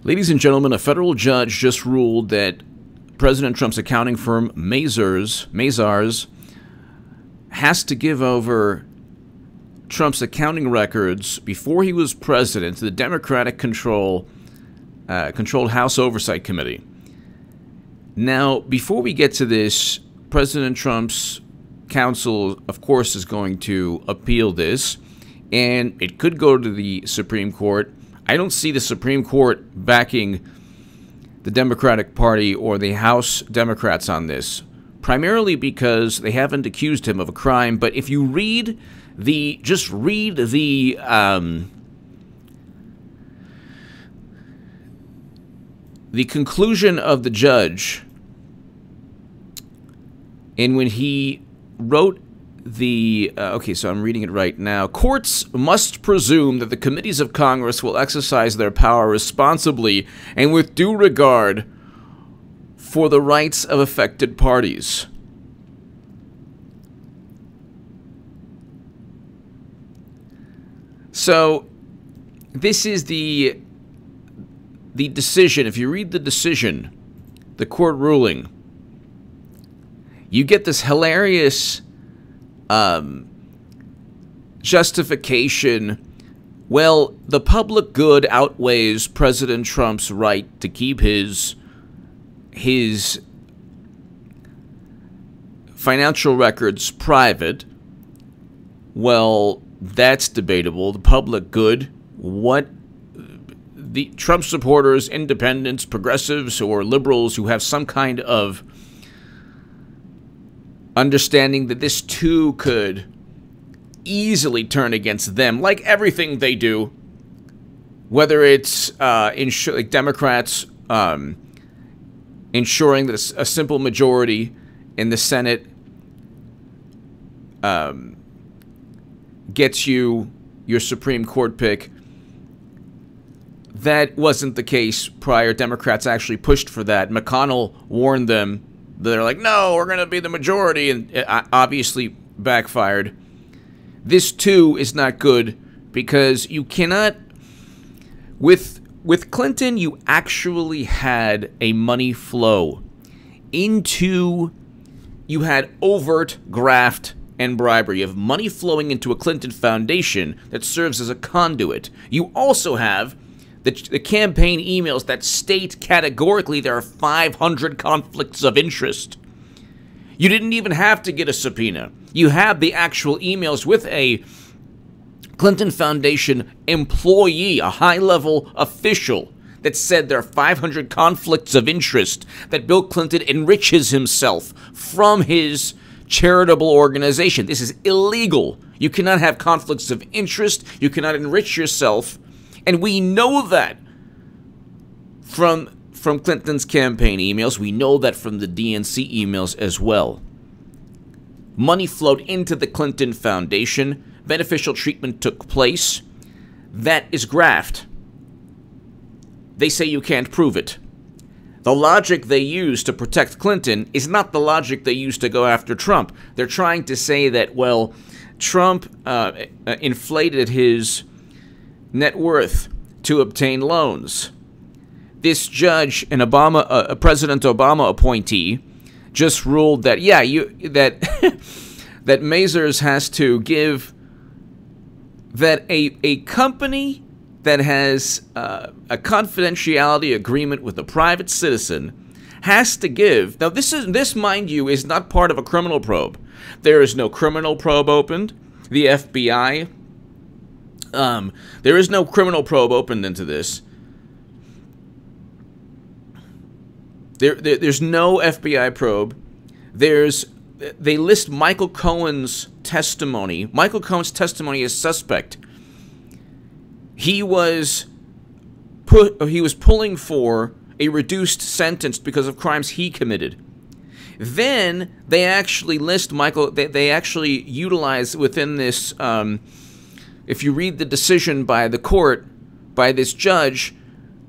Ladies and gentlemen, a federal judge just ruled that President Trump's accounting firm, Mazars, has to give over Trump's accounting records before he was president to the Democratic-controlled House Oversight Committee. Now, before we get to this, President Trump's counsel, of course, is going to appeal this, and it could go to the Supreme Court. I don't see the Supreme Court backing the Democratic Party or the House Democrats on this, primarily because they haven't accused him of a crime. But if you read the, the conclusion of the judge, and when he wrote the, okay, so I'm reading it right now. Courts must presume that the committees of Congress will exercise their power responsibly and with due regard for the rights of affected parties. So, this is the decision. If you read the decision, the court ruling, you get this hilarious justification. Well, the public good outweighs President Trump's right to keep his financial records private. Well, that's debatable. The public good, what the Trump supporters, independents, progressives, or liberals who have some kind of understanding that this too could easily turn against them, like everything they do, whether it's like Democrats ensuring that a simple majority in the Senate gets you your Supreme Court pick. That wasn't the case prior. Democrats actually pushed for that. McConnell warned them. They're like, no, we're going to be the majority, and it obviously backfired. This, too, is not good because you cannot... With Clinton, you actually had a money flow into... You had overt graft and bribery. You have money flowing into a Clinton foundation that serves as a conduit. You also have the campaign emails that state categorically there are 500 conflicts of interest. You didn't even have to get a subpoena. You had the actual emails with a Clinton Foundation employee, a high-level official, that said there are 500 conflicts of interest, that Bill Clinton enriches himself from his charitable organization. This is illegal. You cannot have conflicts of interest. You cannot enrich yourself. And we know that from Clinton's campaign emails. We know that from the DNC emails as well. Money flowed into the Clinton Foundation. Beneficial treatment took place. That is graft. They say you can't prove it. The logic they use to protect Clinton is not the logic they use to go after Trump. They're trying to say that, well, Trump inflated his net worth to obtain loans. This judge, a President Obama appointee, just ruled that that Mazars has to give that a company that has a confidentiality agreement with a private citizen has to give. Now, this, mind you, is not part of a criminal probe. There is no criminal probe opened. The FBI. There is no criminal probe opened into this. There's no FBI probe. They list Michael Cohen's testimony. Michael Cohen's testimony is suspect. He was pulling for a reduced sentence because of crimes he committed. Then they actually list Michael. They actually utilize within this. If you read the decision by the court, by this judge,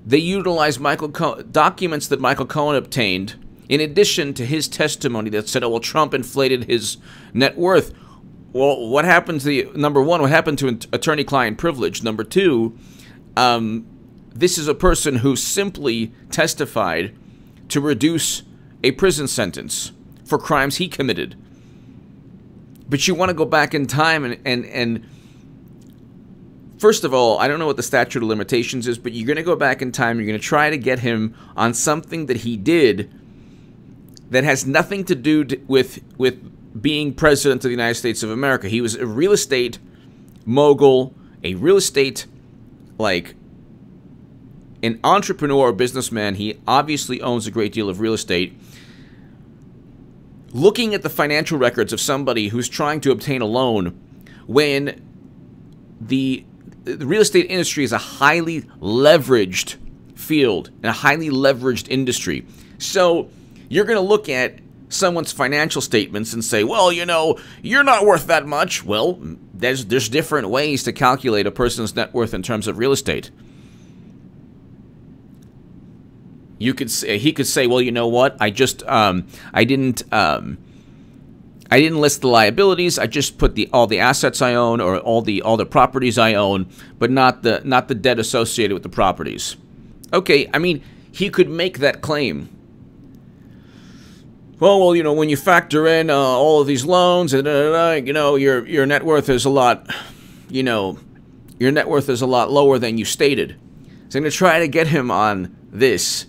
they utilize documents that Michael Cohen obtained in addition to his testimony that said, oh, well, Trump inflated his net worth. Well, what happened to number one, what happened to attorney-client privilege? Number two, this is a person who simply testified to reduce a prison sentence for crimes he committed. But you want to go back in time and first of all, I don't know what the statute of limitations is, but you're going to go back in time, you're going to try to get him on something that he did that has nothing to do with being president of the United States of America. He was a real estate mogul, a real estate, like, an entrepreneur or businessman. He obviously owns a great deal of real estate. Looking at the financial records of somebody who's trying to obtain a loan when the real estate industry is a highly leveraged field and a highly leveraged industry. So you're going to look at someone's financial statements and say, well, you know, you're not worth that much. Well, there's different ways to calculate a person's net worth in terms of real estate. You could say, he could say, well, you know what? I just I didn't list the liabilities. I just put all the assets I own or all the properties I own, but not the debt associated with the properties. Okay, I mean, he could make that claim. Well, you know, when you factor in all of these loans and you know, your net worth is a lot, you know, your net worth is a lot lower than you stated. So I'm going to try to get him on this.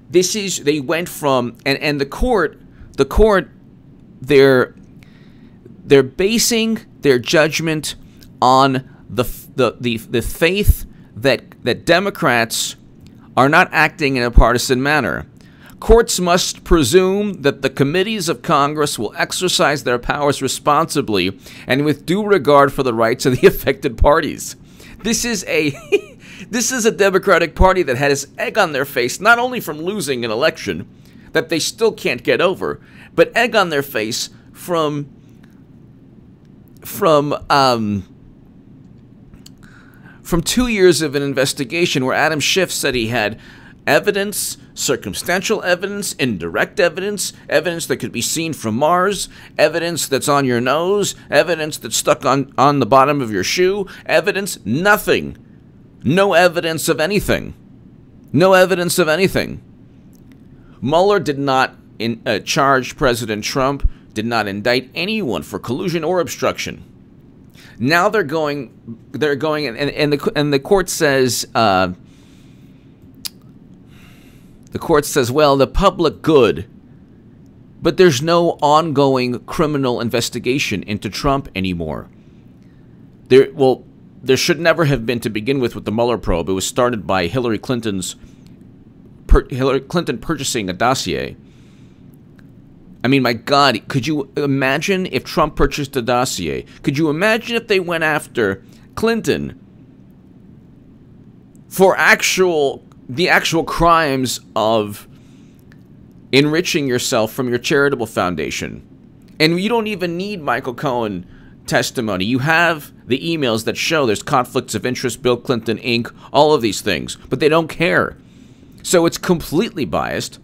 This is, they went from, and the court, they're basing their judgment on the faith that Democrats are not acting in a partisan manner. Courts must presume that the committees of Congress will exercise their powers responsibly and with due regard for the rights of the affected parties. This is a this is a Democratic Party that had its egg on their face, not only from losing an election that they still can't get over, but egg on their face from 2 years of an investigation where Adam Schiff said he had evidence, circumstantial evidence, indirect evidence, evidence that could be seen from Mars, evidence that's on your nose, evidence that's stuck on the bottom of your shoe, evidence, nothing. No evidence of anything. No evidence of anything. Mueller did not charge President Trump, did not indict anyone for collusion or obstruction. Now they're going, and the court says, well, the public good, but there's no ongoing criminal investigation into Trump anymore. There should never have been to begin with the Muller Probe. It was started by Hillary Clinton purchasing a dossier. I mean, my God, could you imagine if Trump purchased a dossier? Could you imagine if they went after Clinton for the actual crimes of enriching yourself from your charitable foundation? And you don't even need Michael Cohen testimony. You have the emails that show there's conflicts of interest, Bill Clinton, Inc., all of these things, but they don't care. So it's completely biased.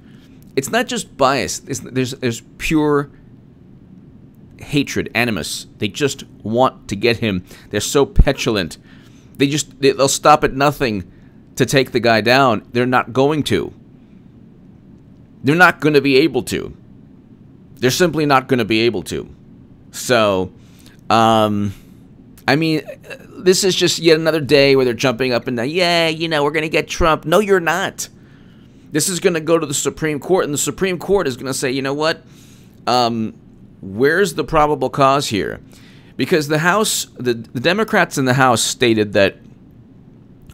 It's not just bias. There's pure hatred, animus. They just want to get him. They're so petulant. They'll stop at nothing to take the guy down. They're not going to. They're not going to be able to. They're simply not going to be able to. So, I mean, this is just yet another day where they're jumping up and down. Yeah, you know, we're going to get Trump. No, you're not. This is going to go to the Supreme Court, and the Supreme Court is going to say, you know what? Where's the probable cause here? Because the House, the Democrats in the House stated that,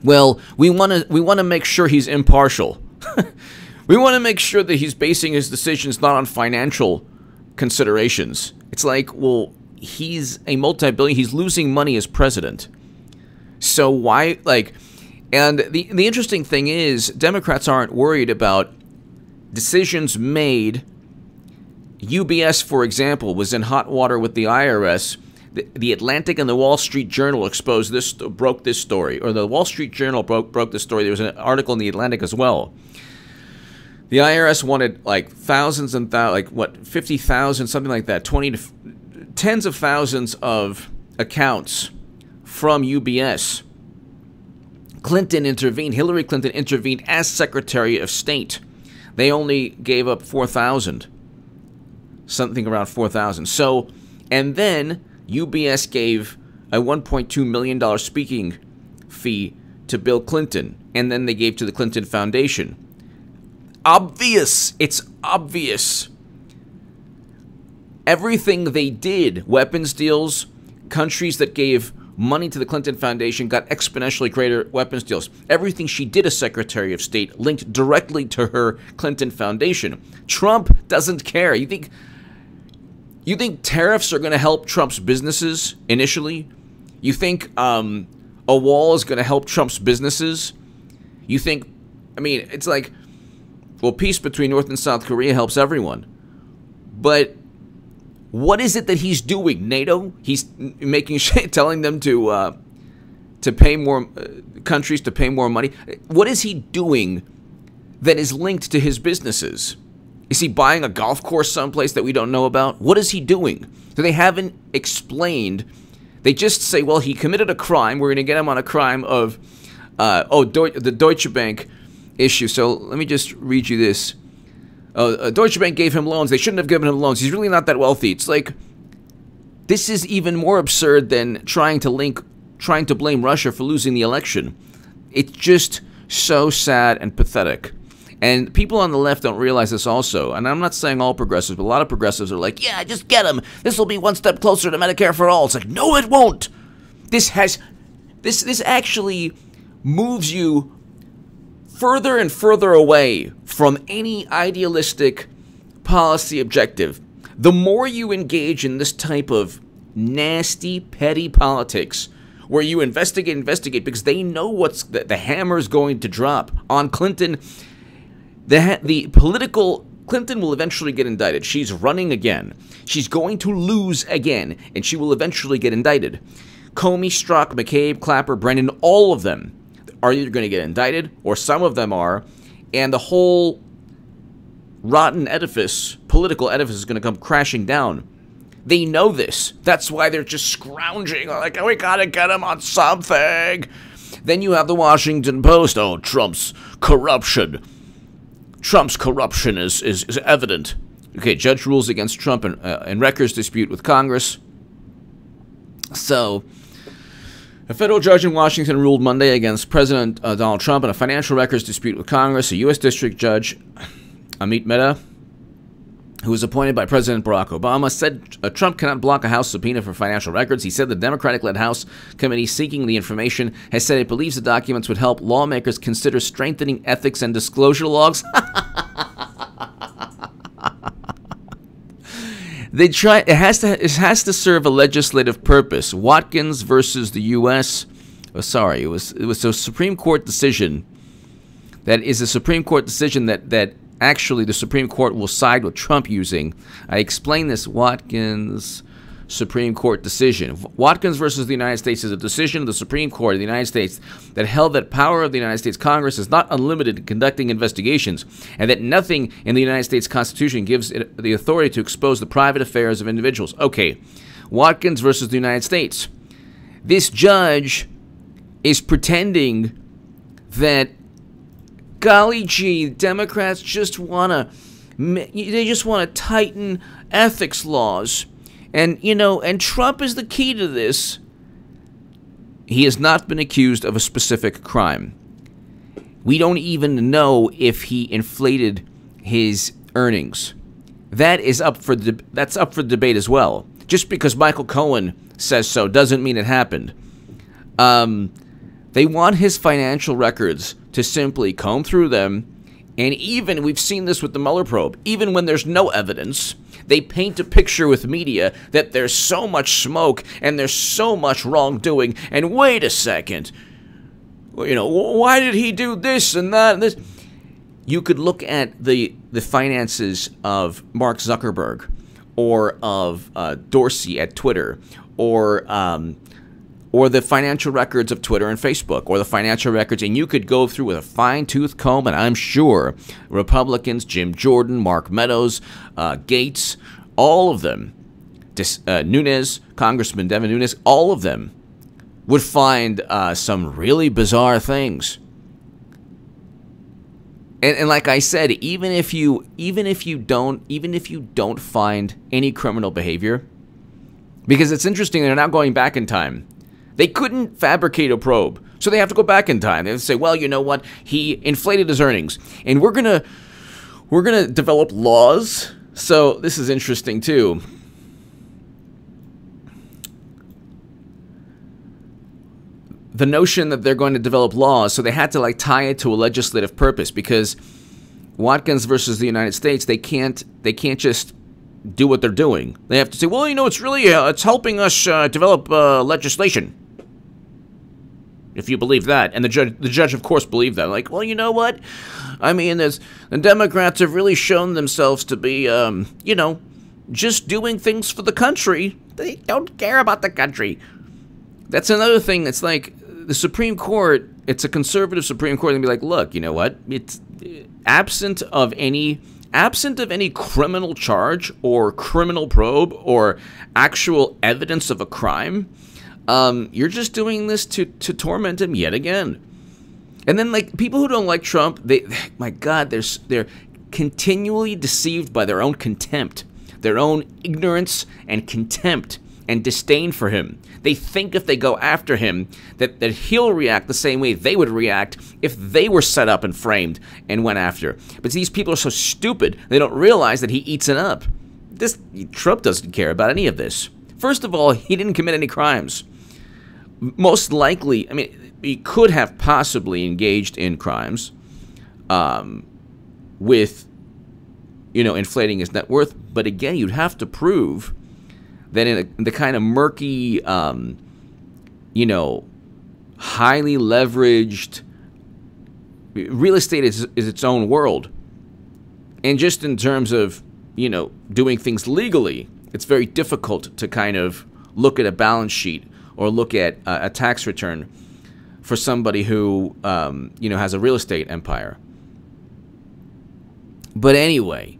well, we want to make sure he's impartial. We want to make sure that he's basing his decisions not on financial considerations. It's like, well, he's a multi-billion, he's losing money as president. So why, like, and the interesting thing is, Democrats aren't worried about decisions made. UBS, for example, was in hot water with the IRS. The Atlantic and the Wall Street Journal exposed this, broke this story, or the Wall Street Journal broke this story. There was an article in the Atlantic as well. The IRS wanted like thousands and like what, 50,000, something like that, tens of thousands of accounts from UBS, Clinton intervened. Hillary Clinton intervened as Secretary of State. They only gave up 4,000. Something around 4,000. So, and then UBS gave a $1.2 million speaking fee to Bill Clinton. And then they gave to the Clinton Foundation. Obvious. It's obvious. Everything they did, weapons deals, countries that gave money to the Clinton Foundation got exponentially greater weapons deals. Everything she did as Secretary of State linked directly to her Clinton Foundation. Trump doesn't care. You think tariffs are going to help Trump's businesses initially? You think a wall is going to help Trump's businesses? You think, I mean, it's like, well, peace between North and South Korea helps everyone. But what is it that he's doing? NATO? He's making telling them to pay more countries to pay more money. What is he doing that is linked to his businesses? Is he buying a golf course someplace that we don't know about? What is he doing? So they haven't explained. They just say, well, he committed a crime. We're going to get him on a crime of the Deutsche Bank issue. So let me just read you this. Deutsche Bank gave him loans. They shouldn't have given him loans. He's really not that wealthy. It's like, this is even more absurd than trying to blame Russia for losing the election. It's just so sad and pathetic. And people on the left don't realize this also. And I'm not saying all progressives, but a lot of progressives are like, yeah, just get him. This will be one step closer to Medicare for all. It's like, no, it won't. This actually moves you further and further away from any idealistic policy objective. The more you engage in this type of nasty, petty politics, where you investigate, because they know what's the hammer's going to drop on Clinton. The political Clinton will eventually get indicted. She's running again. She's going to lose again, and she will eventually get indicted. Comey, Strzok, McCabe, Clapper, Brennan, all of them are either going to get indicted, or some of them are, and the whole rotten edifice, political edifice, is going to come crashing down. They know this. That's why they're just scrounging, like, oh, we got to get him on something. Then you have the Washington Post. Oh, Trump's corruption. Trump's corruption is evident. Okay, judge rules against Trump in records dispute with Congress. So, a federal judge in Washington ruled Monday against President Donald Trump in a financial records dispute with Congress. A U.S. District Judge, Amit Mehta, who was appointed by President Barack Obama, said Trump cannot block a House subpoena for financial records. He said the Democratic-led House committee seeking the information has said it believes the documents would help lawmakers consider strengthening ethics and disclosure laws. It has to serve a legislative purpose. Watkins versus the U.S. Oh, sorry, it was a Supreme Court decision. That is a Supreme Court decision that actually the Supreme Court will side with Trump using. I explained this Watkins Supreme Court decision. Watkins versus the United States is a decision of the Supreme Court of the United States that held that power of the United States Congress is not unlimited in conducting investigations, and that nothing in the United States Constitution gives it the authority to expose the private affairs of individuals. Okay, Watkins versus the United States. This judge is pretending that, golly gee, Democrats just want to tighten ethics laws. And, and Trump is the key to this. He has not been accused of a specific crime. We don't even know if he inflated his earnings. That's up for debate as well. Just because Michael Cohen says so doesn't mean it happened. They want his financial records to simply comb through them. And even, we've seen this with the Muller Probe, even when there's no evidence, they paint a picture with media that there's so much smoke and there's so much wrongdoing. And wait a second, why did he do this and that and this? You could look at the finances of Mark Zuckerberg, or of Dorsey at Twitter, or the financial records of Twitter and Facebook, or the financial records, and you could go through with a fine-tooth comb, and I'm sure Republicans, Jim Jordan, Mark Meadows, Gates, all of them, Nunes, Congressman Devin Nunes, all of them would find some really bizarre things. And like I said, even if you don't find any criminal behavior, because it's interesting, they're now going back in time. They couldn't fabricate a probe, so they have to go back in time. They have to say, well, you know what? He inflated his earnings, and we're gonna develop laws. So this is interesting too. The notion that they're going to develop laws, so they had to like tie it to a legislative purpose, because Watkins versus the United States, they can't just do what they're doing. They have to say, well, you know, it's really it's helping us develop legislation. If you believe that, and the judge of course believed that. Like, well, you know what? I mean, the Democrats have really shown themselves to be, you know, just doing things for the country. They don't care about the country. That's another thing. That's like the Supreme Court. It's a conservative Supreme Court, and be like, look, you know what? It's absent of any criminal charge or criminal probe or actual evidence of a crime. You're just doing this to torment him yet again. And then, like, people who don't like Trump, my God, they're continually deceived by their own contempt, their own ignorance and contempt and disdain for him. They think if they go after him, that he'll react the same way they would react if they were set up and framed and went after. But these people are so stupid, they don't realize that he eats it up. Trump doesn't care about any of this. First of all, he didn't commit any crimes. Most likely, I mean, he could have possibly engaged in crimes with, you know, inflating his net worth. But again, you'd have to prove that in the kind of murky, you know, highly leveraged, real estate is its own world. And just in terms of, you know, doing things legally, it's very difficult to kind of look at a balance sheet or look at a tax return for somebody who, you know, has a real estate empire. But anyway,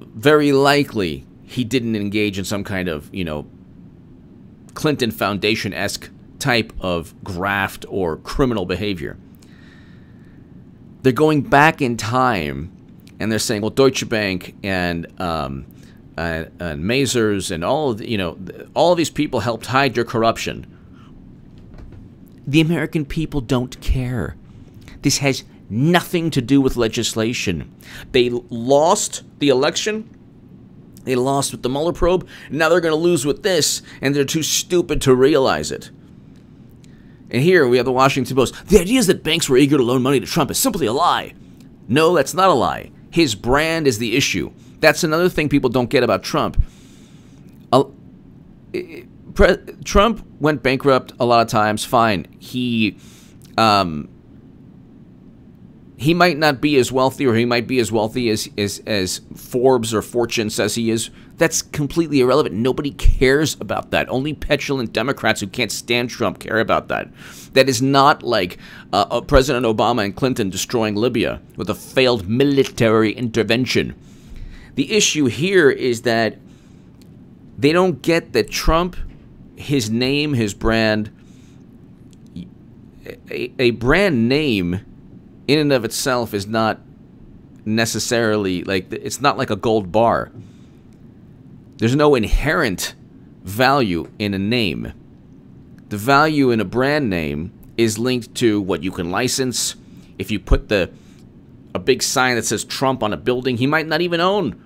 very likely he didn't engage in some kind of, you know, Clinton Foundation-esque type of graft or criminal behavior. They're going back in time, and they're saying, well, Deutsche Bank and Mazars and all of the, you know, all of these people helped hide your corruption. The American people don't care. This has nothing to do with legislation. They lost the election. They lost with the Muller probe. Now they're going to lose with this, and they're too stupid to realize it. And here we have the Washington Post. The idea is that banks were eager to loan money to Trump is simply a lie. No, that's not a lie. His brand is the issue. That's another thing people don't get about Trump. Trump went bankrupt a lot of times. Fine. He might not be as wealthy, or he might be as wealthy as Forbes or Fortune says he is. That's completely irrelevant. Nobody cares about that. Only petulant Democrats who can't stand Trump care about that. That is not like President Obama and Clinton destroying Libya with a failed military intervention. The issue here is that they don't get that Trump, his name, his brand, a brand name in and of itself is not necessarily like, it's not like a gold bar. There's no inherent value in a name. The value in a brand name is linked to what you can license. If you put a big sign that says Trump on a building, he might not even own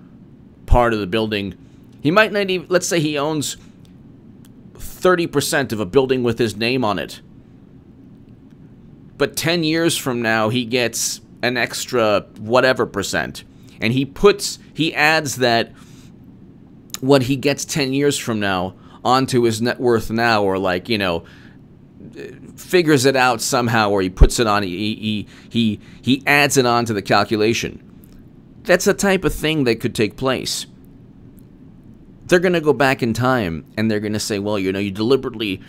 part of the building. He might not even, let's say he owns 30% of a building with his name on it. But 10 years from now, he gets an extra whatever percent. And he adds that what he gets 10 years from now onto his net worth now, or like, you know, figures it out somehow, or he puts it on, he adds it on to the calculation. That's the type of thing that could take place. They're going to go back in time, and they're going to say, well, you know, you deliberately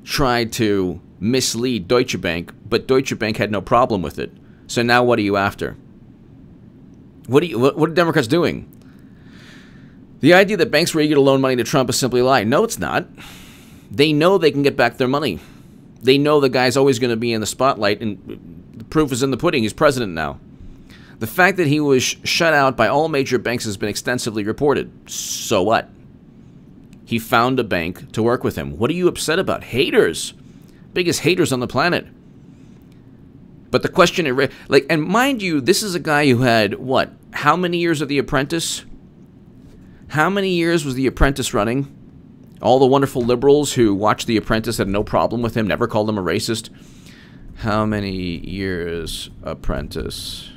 tried to mislead Deutsche Bank, but Deutsche Bank had no problem with it. So now what are you after? What are Democrats doing? The idea that banks were eager to loan money to Trump is simply a lie. No, it's not. They know they can get back their money. They know the guy's always going to be in the spotlight, and the proof is in the pudding. He's president now. The fact that he was shut out by all major banks has been extensively reported. So what? He found a bank to work with him. What are you upset about? Haters. Biggest haters on the planet. But the question, and mind you, this is a guy who had, what, how many years of The Apprentice? How many years was The Apprentice running? All the wonderful liberals who watched The Apprentice had no problem with him, never called him a racist. How many years Apprentice?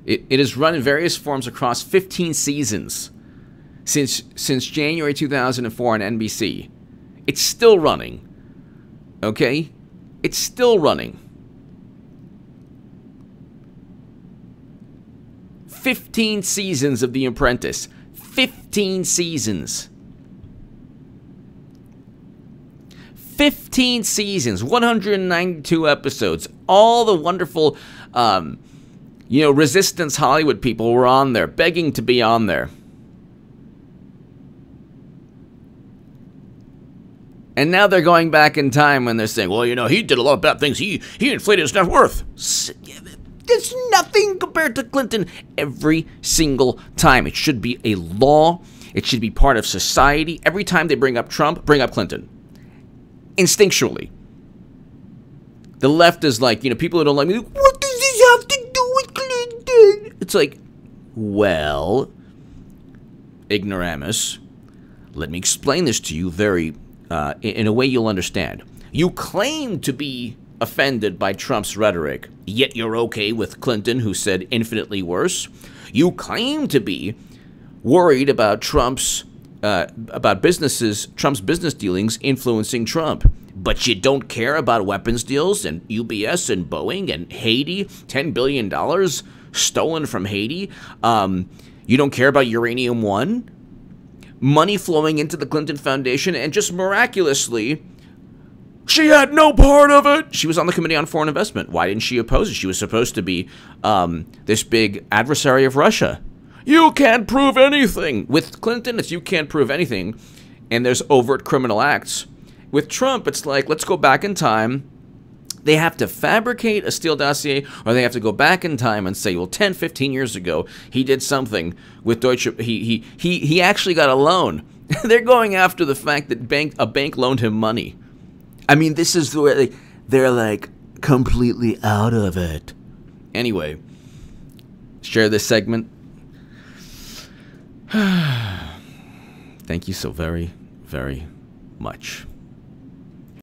It has run in various forms across 15 seasons since January 2004 on NBC. It's still running. Okay? It's still running. 15 seasons of The Apprentice. 15 seasons. 15 seasons. 192 episodes. All the wonderful, Resistance Hollywood people were on there, begging to be on there. And now they're going back in time when they're saying, well, he did a lot of bad things. He inflated his net worth. It's nothing compared to Clinton every single time. It should be a law. It should be part of society. Every time they bring up Trump, bring up Clinton. Instinctually. The left is like, people who don't like me, what does this have to do with Clinton? It's like, well, ignoramus, let me explain this to you in a way you'll understand. You claim to be offended by Trump's rhetoric, yet you're okay with Clinton, who said infinitely worse. You claim to be worried about Trump's business dealings influencing Trump, but you don't care about weapons deals and UBS and Boeing and Haiti, $10 billion stolen from Haiti. You don't care about Uranium One, money flowing into the Clinton Foundation, and just miraculously, she had no part of it. She was on the Committee on Foreign Investment. Why didn't she oppose it? She was supposed to be this big adversary of Russia. You can't prove anything. With Clinton, it's you can't prove anything, and there's overt criminal acts. With Trump, it's like, let's go back in time. They have to fabricate a Steele dossier, or they have to go back in time and say, well, 10, 15 years ago, he did something with Deutsche. He actually got a loan. They're going after the fact that a bank loaned him money. I mean, this is where they're like completely out of it. Anyway, share this segment. Thank you so very, very much.